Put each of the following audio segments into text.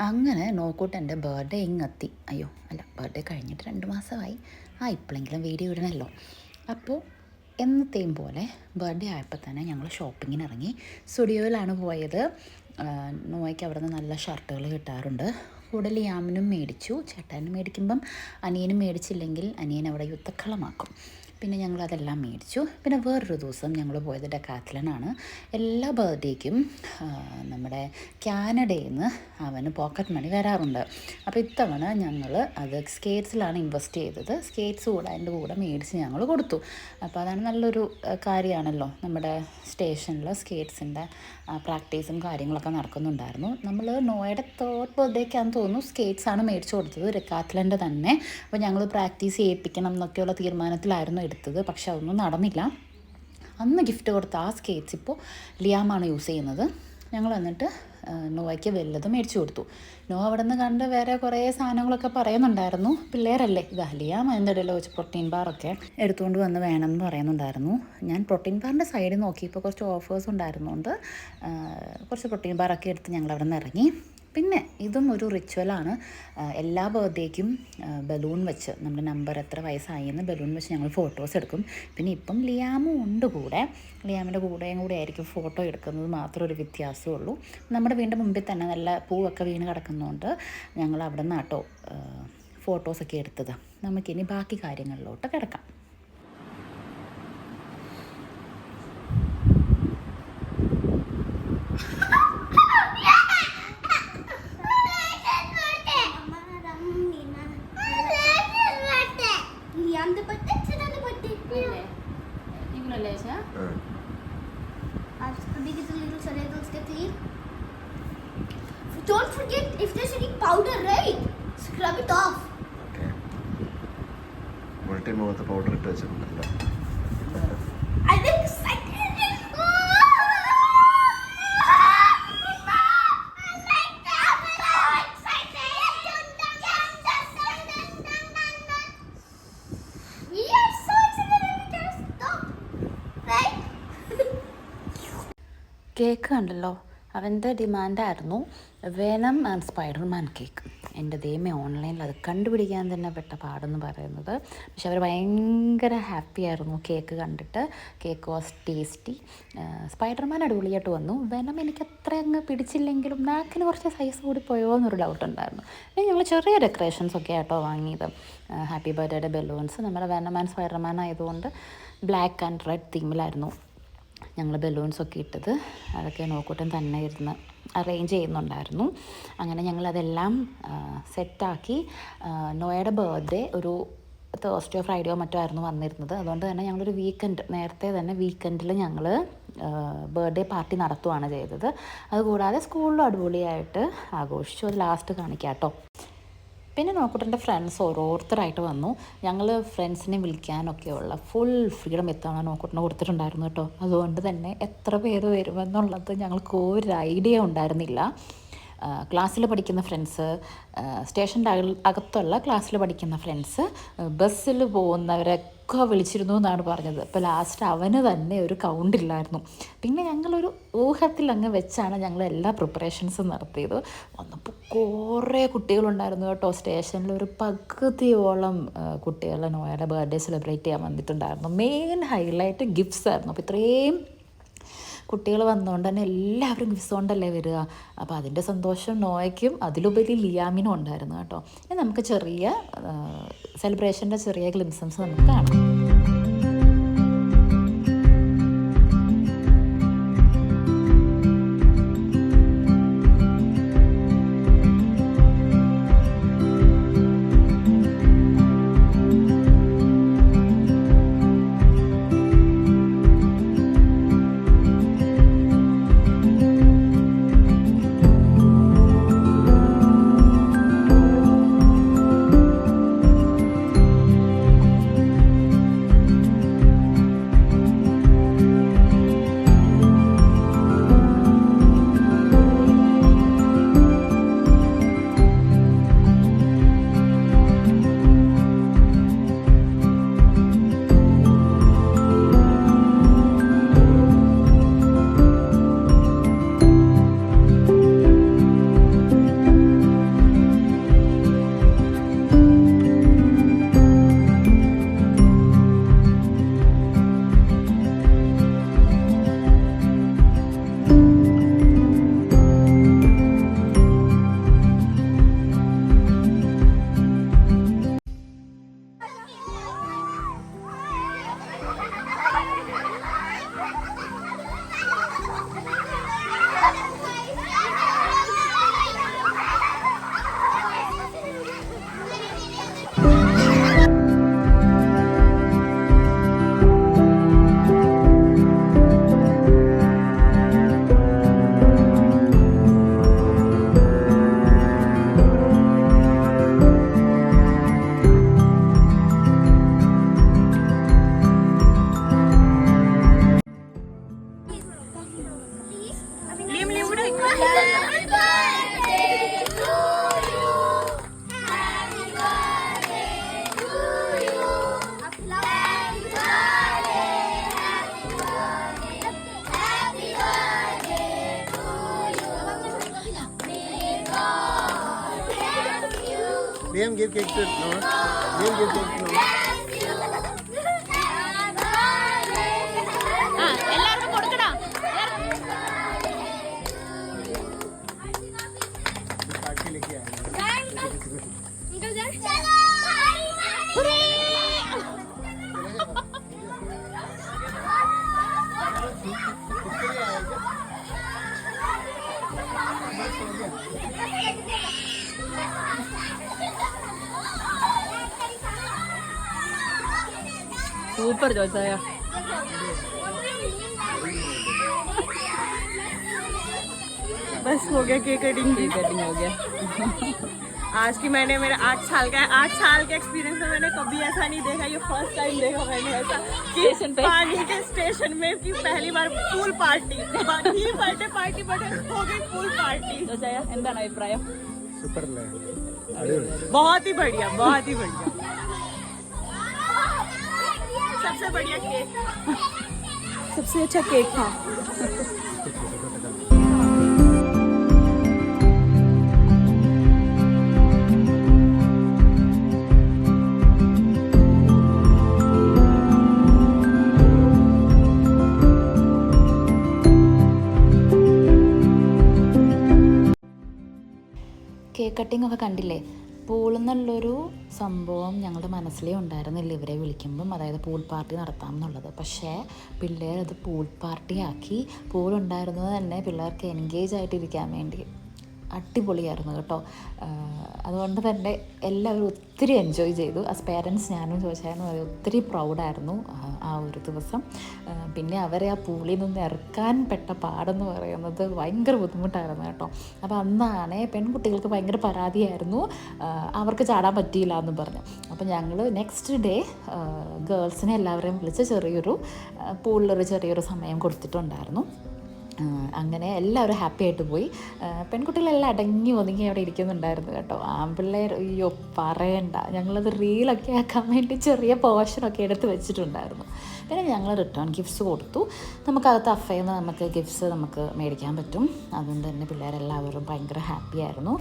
അങ്ങനെ നോക്കൂട്ടെൻ്റെ ബർത്ത്ഡേ ഇങ്ങെത്തി. അയ്യോ അല്ല, ബർത്ത്ഡേ കഴിഞ്ഞിട്ട് 2 മാസമായി. ഇപ്പോഴെങ്കിലും വീഡിയോ ഇടണമല്ലോ. അപ്പോൾ എന്നത്തെയും പോലെ ബർത്ത്ഡേ ആയപ്പോൾ തന്നെ ഞങ്ങൾ ഷോപ്പിങ്ങിന് ഇറങ്ങി. സ്റ്റുഡിയോയിലാണ് പോയത്. നോയ്ക്ക് അവിടെ നിന്ന് നല്ല ഷർട്ടുകൾ കിട്ടാറുണ്ട്. കൂടെ ലിയാമിനും മേടിച്ചു. ചേട്ടനും മേടിക്കുമ്പം അനിയനും മേടിച്ചില്ലെങ്കിൽ അനിയൻ അവിടെ യുദ്ധക്കളമാക്കും. പിന്നെ ഞങ്ങളതെല്ലാം മേടിച്ചു. പിന്നെ വേറൊരു ദിവസം ഞങ്ങൾ പോയത് ഡെക്കാത്ലനാണ്. എല്ലാ ബർത്ത്ഡേക്കും നമ്മുടെ കാനഡയിൽ നിന്ന് അവന് പോക്കറ്റ് മണി വരാറുണ്ട്. അപ്പോൾ ഇത്തവണ ഞങ്ങൾ അത് സ്കേറ്റ്സിലാണ് ഇൻവെസ്റ്റ് ചെയ്തത്. സ്കേറ്റ്സ് കൂടെ അതിൻ്റെ കൂടെ മേടിച്ച് ഞങ്ങൾ കൊടുത്തു. അപ്പോൾ അതാണ് നല്ലൊരു കാര്യമാണല്ലോ. നമ്മുടെ സ്റ്റേഷനിൽ സ്കേറ്റ്സിൻ്റെ പ്രാക്ടീസും കാര്യങ്ങളൊക്കെ നടക്കുന്നുണ്ടായിരുന്നു. നമ്മൾ നോയുടെ 3rd ബർത്ത്ഡേക്കാന്ന് തോന്നുന്നു സ്കേറ്റ്സാണ് മേടിച്ച് കൊടുത്തത്, ഡെക്കാത്ലൻ്റെ തന്നെ. അപ്പോൾ ഞങ്ങൾ പ്രാക്ടീസ് ചെയ്യിപ്പിക്കണം എന്നൊക്കെയുള്ള തീരുമാനത്തിലായിരുന്നു എടുത്തത്. പക്ഷെ അതൊന്നും നടന്നില്ല. അന്ന് ഗിഫ്റ്റ് കൊടുത്ത ആ സ്കേറ്റ്സ് ഇപ്പോൾ ലിയാമാണ് യൂസ് ചെയ്യുന്നത്. ഞങ്ങൾ വന്നിട്ട് നോയ്ക്ക് വല്ലതും മേടിച്ചു കൊടുത്തു. നോ അവിടെ നിന്ന് കണ്ട് വേറെ കുറേ സാധനങ്ങളൊക്കെ പറയുന്നുണ്ടായിരുന്നു. പിള്ളേരല്ലേ, ലിയാം അതിൻ്റെ ഇടയിൽ വെച്ച് പ്രോട്ടീൻ ബാറൊക്കെ എടുത്തുകൊണ്ട് വന്ന് വേണമെന്ന് പറയുന്നുണ്ടായിരുന്നു. ഞാൻ പ്രോട്ടീൻ ബാറിൻ്റെ സൈഡിൽ നോക്കിയപ്പോൾ കുറച്ച് ഓഫേഴ്സ് ഉണ്ടായിരുന്നുകൊണ്ട് കുറച്ച് പ്രോട്ടീൻ ബാറൊക്കെ എടുത്ത് ഞങ്ങൾ അവിടെ നിന്ന് ഇറങ്ങി. പിന്നെ ഇതും ഒരു റിച്വലാണ്. എല്ലാ ബർത്ത്ഡേക്കും ബലൂൺ വെച്ച് നമ്മുടെ നമ്പർ എത്ര വയസ്സായി ബലൂൺ വെച്ച് ഞങ്ങൾ ഫോട്ടോസ് എടുക്കും. പിന്നെ ഇപ്പം ലിയാമും ഉണ്ട് കൂടെ. ലിയാമിൻ്റെ കൂടെയും കൂടെ ആയിരിക്കും ഫോട്ടോ എടുക്കുന്നത്, മാത്രം ഒരു വ്യത്യാസമുള്ളൂ. നമ്മുടെ വീടിൻ്റെ മുമ്പിൽ തന്നെ നല്ല പൂവൊക്കെ വീണ് കിടക്കുന്നതുകൊണ്ട് ഞങ്ങൾ അവിടെ നിന്ന് കേട്ടോ ഫോട്ടോസൊക്കെ എടുത്തത്. നമുക്കിനി ബാക്കി കാര്യങ്ങളിലോട്ട് കിടക്കാം. Don't forget if there's any powder, right? Scrub it off. Okay. Multi-mouth powder ഇട്ട് വെച്ചിട്ടുണ്ടല്ലോ. I'm excited. We are so excited and we can't stop, right? Cake കണ്ടല്ലോ, അവൻ്റെ ഡിമാൻഡായിരുന്നു വെനം ആൻഡ് സ്പൈഡർമാൻ കേക്ക്. എൻ്റെ ദൈവമേ, ഓൺലൈനിൽ അത് കണ്ടുപിടിക്കാൻ തന്നെ പെട്ട പാടെന്ന് പറയുന്നത്. പക്ഷെ അവർ ഭയങ്കര ഹാപ്പി ആയിരുന്നു കേക്ക് കണ്ടിട്ട്. Cake was tasty. സ്പൈഡർമാൻ അടിപൊളിയായിട്ട് വന്നു. വെനം എനിക്ക് അത്ര അങ്ങ് പിടിച്ചില്ലെങ്കിലും നാക്കിന് കുറച്ച് സൈസ് കൂടി പോയോ എന്നൊരു ഡൗട്ട് ഉണ്ടായിരുന്നു. പിന്നെ ഞങ്ങൾ ചെറിയ ഡെക്കറേഷൻസൊക്കെ ആട്ടോ വാങ്ങിയത്. ഹാപ്പി ബർത്ത്ഡേയുടെ ബലൂൺസ് നമ്മുടെ വെനം ആൻഡ് സ്പൈഡർമാൻ ആയതുകൊണ്ട് ബ്ലാക്ക് ആൻഡ് റെഡ് തീമിലായിരുന്നു ഞങ്ങൾ ബലൂൺസൊക്കെ ഇട്ടത്. അതൊക്കെ നോക്കൂട്ടൻ തന്നെ ഇരുന്ന് അറേഞ്ച് ചെയ്യുന്നുണ്ടായിരുന്നു. അങ്ങനെ ഞങ്ങളതെല്ലാം സെറ്റാക്കി. നോയുടെ ബർത്ത്ഡേ ഒരു തേഴ്സ്ഡേയോ ഫ്രൈഡേയോ മറ്റോ ആയിരുന്നു വന്നിരുന്നത്. അതുകൊണ്ട് തന്നെ ഞങ്ങളൊരു നേരത്തെ തന്നെ വീക്കെൻഡിൽ ഞങ്ങൾ ബർത്ത്ഡേ പാർട്ടി നടത്തുകയാണ് ചെയ്തത്. അതുകൂടാതെ സ്കൂളിലും അടിപൊളിയായിട്ട് ആഘോഷിച്ചു. അത് ലാസ്റ്റ് കാണിക്കാം കേട്ടോ. പിന്നെ നോക്കൂട്ടൻ്റെ ഫ്രണ്ട്സ് ഓരോരുത്തരായിട്ട് വന്നു. ഞങ്ങൾ ഫ്രണ്ട്സിനെ വിളിക്കാനൊക്കെയുള്ള ഫുൾ ഫ്രീഡം എത്താൻ നോക്കൂട്ടന് കൊടുത്തിട്ടുണ്ടായിരുന്നു കേട്ടോ. അതുകൊണ്ട് തന്നെ എത്ര പേര് വരുമെന്നുള്ളത് ഞങ്ങൾക്ക് ഒരു ഐഡിയ ഉണ്ടായിരുന്നില്ല. ക്ലാസ്സിൽ പഠിക്കുന്ന ഫ്രണ്ട്സ്, സ്റ്റേഷൻ്റെ അകത്തുള്ള ക്ലാസ്സിൽ പഠിക്കുന്ന ഫ്രണ്ട്സ്, ബസ്സിൽ പോകുന്നവരൊക്കെ വിളിച്ചിരുന്നു എന്നാണ് പറഞ്ഞത്. അപ്പോൾ ലാസ്റ്റ് അവന് തന്നെ ഒരു കൗണ്ടില്ലായിരുന്നു. പിന്നെ ഞങ്ങളൊരു ഊഹത്തിൽ അങ്ങ് വെച്ചാണ് ഞങ്ങൾ എല്ലാ പ്രിപ്പറേഷൻസും നടത്തിയത്. വന്നപ്പോൾ കുറേ കുട്ടികളുണ്ടായിരുന്നു കേട്ടോ. സ്റ്റേഷനിൽ ഒരു പകുതിയോളം കുട്ടികൾ നോയുടെ ബർത്ത്ഡേ സെലിബ്രേറ്റ് ചെയ്യാൻ വന്നിട്ടുണ്ടായിരുന്നു. മെയിൻ ഹൈലൈറ്റ് ഗിഫ്റ്റ്സ് ആയിരുന്നു. അപ്പോൾ ഇത്രയും കുട്ടികൾ വന്നുകൊണ്ട് തന്നെ എല്ലാവരും ഗിഫ്റ്റ്സ് കൊണ്ടല്ലേ വരിക. അപ്പോൾ അതിൻ്റെ സന്തോഷം നോയ്ക്കും അതിലുപരി ലിയാമിനും ഉണ്ടായിരുന്നു കേട്ടോ. ഇനി നമുക്ക് ചെറിയ സെലിബ്രേഷൻ്റെ ചെറിയ ഗ്ലിംസംസ് നമുക്ക് കാണാം. Liam, give cake to Noah. Liam, give cake to Noah. എല്ലാവർക്കും കൊടുക്കടാ. पार्टी लेके आए സൂപ്പർ ചോദിച്ചായ. बस हो गया केक कटिंग हो गया. आज की मैंने मेरा 8 साल का 8 साल का एक्सपीरियंस है. मैंने कभी ऐसा नहीं देखा. ये फर्स्ट टाइम देखा मैंने ऐसा स्टेशन पे पानी के स्टेशन में कि पहली बार पूल पार्टी. बाकी बर्थडे पार्टी हो गई पूल पार्टी. ചോദിച്ചായ എന്താണ് അഭിപ്രായം? सुपर ले बहुत ही बढ़िया, बहुत ही बढ़िया. सबसे बढ़िया केक, सबसे अच्छा केक था. കേക്ക് കട്ടിംഗ് ഒക്കെ കണ്ടില്ലേ? പൂളെന്നുള്ളൊരു സംഭവം ഞങ്ങളുടെ മനസ്സിലേ ഉണ്ടായിരുന്നില്ല ഇവരെ വിളിക്കുമ്പം, അതായത് പൂൾ പാർട്ടി നടത്താം എന്നുള്ളത്. പക്ഷേ പിള്ളേർ അത് പൂൾ പാർട്ടി ആക്കി. പൂളുണ്ടായിരുന്നത് തന്നെ പിള്ളേർക്ക് എൻഗേജ് ആയിട്ടിരിക്കാൻ വേണ്ടി. അടിപൊളിയായിരുന്നു കേട്ടോ. അതുകൊണ്ട് തന്നെ എല്ലാവരും ഒത്തിരി എൻജോയ് ചെയ്തു. ആസ് പേരൻസ് ഞാനും ചോദിച്ചായിരുന്നു, അത് ഒത്തിരി പ്രൗഡായിരുന്നു ആ ഒരു ദിവസം. പിന്നെ അവരെ ആ പൂളിൽ നിന്ന് ഇറക്കാൻ പെട്ട പാടെന്ന് പറയുന്നത് ഭയങ്കര ബുദ്ധിമുട്ടായിരുന്നു കേട്ടോ. അപ്പോൾ അന്നാണ് പെൺകുട്ടികൾക്ക് ഭയങ്കര പരാതിയായിരുന്നു, അവർക്ക് ചാടാൻ പറ്റിയില്ല എന്ന് പറഞ്ഞു. അപ്പോൾ ഞങ്ങൾ നെക്സ്റ്റ് ഡേ ഗേൾസിനെ എല്ലാവരെയും വിളിച്ച് ചെറിയൊരു പൂളിലൊരു ചെറിയൊരു സമയം കൊടുത്തിട്ടുണ്ടായിരുന്നു. അങ്ങനെ എല്ലാവരും ഹാപ്പി ആയിട്ട് പോയി. പെൺകുട്ടികളെല്ലാം അടങ്ങി ഒതുങ്ങി അവിടെ ഇരിക്കുന്നുണ്ടായിരുന്നു കേട്ടോ. ആൺപിള്ളേർ അയ്യോ പറയണ്ട, ഞങ്ങളത് റീലൊക്കെ ആക്കാൻ വേണ്ടി ചെറിയ പോർഷനൊക്കെ എടുത്ത് വെച്ചിട്ടുണ്ടായിരുന്നു. പിന്നെ ഞങ്ങൾ റിട്ടേൺ ഗിഫ്റ്റ്സ് കൊടുത്തു. നമുക്കകത്ത് അഫയിൽ നിന്ന് നമുക്ക് ഗിഫ്റ്റ്സ് നമുക്ക് മേടിക്കാൻ പറ്റും. അതുകൊണ്ട് തന്നെ പിള്ളേരെല്ലാവരും ഭയങ്കര ഹാപ്പി ആയിരുന്നു.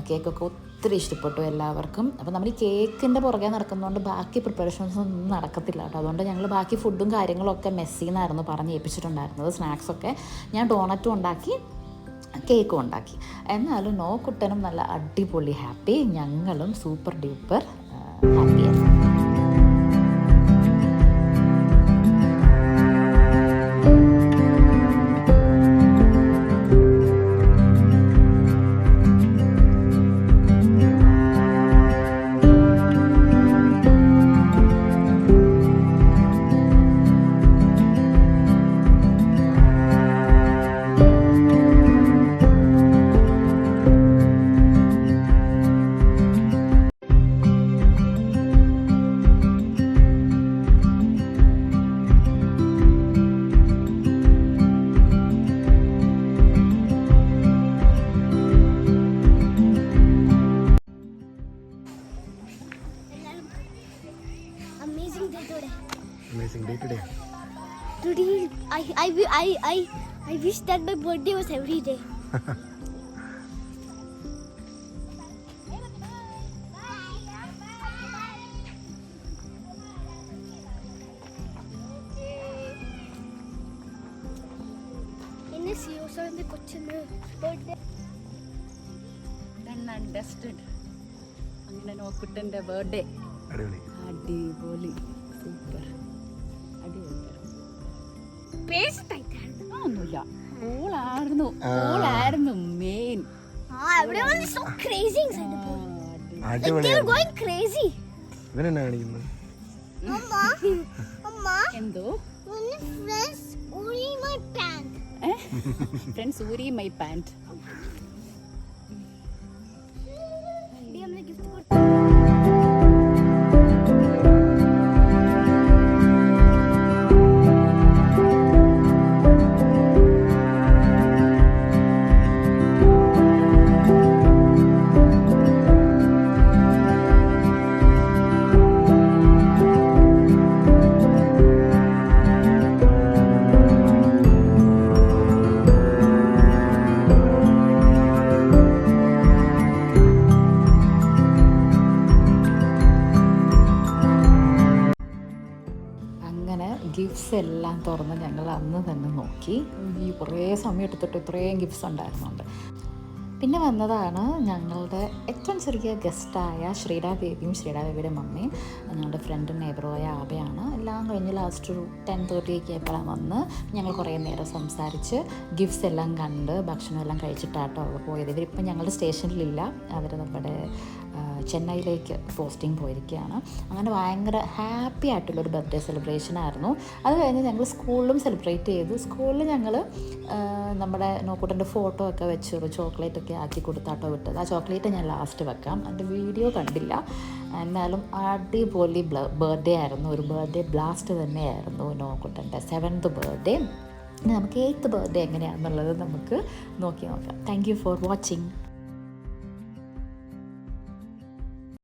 കേക്കൊക്കെ ഒത്തിരി ഇഷ്ടപ്പെട്ടു എല്ലാവർക്കും. അപ്പോൾ നമ്മൾ ഈ കേക്കിൻ്റെ പുറകെ നടക്കുന്നതുകൊണ്ട് ബാക്കി പ്രിപ്പറേഷൻസ് ഒന്നും നടക്കത്തില്ല കേട്ടോ. അതുകൊണ്ട് ഞങ്ങൾ ബാക്കി ഫുഡും കാര്യങ്ങളൊക്കെ മെസ്സിന്നായിരുന്നു പറഞ്ഞ് ഏൽപ്പിച്ചിട്ടുണ്ടായിരുന്നത്. സ്നാക്സൊക്കെ ഞാൻ ഡോണറ്റും ഉണ്ടാക്കി, കേക്കും ഉണ്ടാക്കി. എന്നാലും നോക്കുട്ടനും നല്ല അടിപൊളി ഹാപ്പി, ഞങ്ങളും സൂപ്പർ ഡ്യൂപ്പർ ഹാപ്പിയായിരുന്നു. Amazing day today. Today, I wish that my birthday was every day. In this year, so in the kitchen, birthday. Done and dusted. അങ്ങനെ നോക്കുട്ടൻ്റെ ബർത്ത്ഡേ അടിപൊളി. അടിപൊളി, സൂപ്പർ, അടിപൊളി. ഒന്നുമില്ല, പൂളായിരുന്നു main. Everyone is so crazy inside the pool. Like they were going crazy. ഇവനെന്നാ കാണിക്കുന്നത്? Mama, എന്തോ friends uri my pant. Friends ഊരി my pant. Gifts എല്ലാം തുറന്ന് ഞങ്ങൾ അന്ന് തന്നെ നോക്കി. ഈ കുറേ സമയം എടുത്തിട്ട് ഇത്രയും ഗിഫ്റ്റ്സ് ഉണ്ടായിരുന്നുണ്ട്. പിന്നെ വന്നതാണ് ഞങ്ങളുടെ ഏറ്റവും ചെറിയ ഗസ്റ്റായ ശ്രീഡ ബേബിയും ശ്രീഡ ബേബിയുടെ മമ്മയും ഞങ്ങളുടെ ഫ്രണ്ടും നെയ്ബറുമായ ആബയാണ്. എല്ലാം കഴിഞ്ഞ് ലാസ്റ്റ് ഒരു 10:30 ഒക്കെ ആയപ്പോഴാണ് വന്ന് ഞങ്ങൾ കുറേ നേരം സംസാരിച്ച് ഗിഫ്റ്റ്സ് എല്ലാം കണ്ട് ഭക്ഷണമെല്ലാം കഴിച്ചിട്ടാട്ടോ അവർ പോയത്. ഇവരിപ്പം ഞങ്ങളുടെ സ്റ്റേഷനിലില്ല, അവർ നമ്മുടെ ചെന്നൈയിലേക്ക് പോസ്റ്റിംഗ് പോയിരിക്കുകയാണ്. അങ്ങനെ ഭയങ്കര ഹാപ്പി ആയിട്ടുള്ളൊരു ബർത്ത്ഡേ സെലിബ്രേഷൻ ആയിരുന്നു. അത് കഴിഞ്ഞ് ഞങ്ങൾ സ്കൂളിലും സെലിബ്രേറ്റ് ചെയ്തു. സ്കൂളിൽ ഞങ്ങൾ നമ്മുടെ നോക്കൂട്ടൻ്റെ ഫോട്ടോ ഒക്കെ വെച്ച് ഒരു ചോക്ലേറ്റൊക്കെ ആക്കി കൊടുത്താട്ടോ വിട്ടത്. ആ ചോക്ലേറ്റ് ഞാൻ ലാസ്റ്റ് വെക്കാം, അതിൻ്റെ വീഡിയോ കണ്ടില്ല. എന്നാലും അടിപൊളി ബർത്ത്ഡേ ആയിരുന്നു. ഒരു ബർത്ത്ഡേ ബ്ലാസ്റ്റ് തന്നെയായിരുന്നു നോക്കൂട്ടൻ്റെ 7th ബർത്ത്ഡേ. നമുക്ക് 8th ബർത്ത്ഡേ എങ്ങനെയാണെന്നുള്ളത് നമുക്ക് നോക്കാം. Thank you for watching.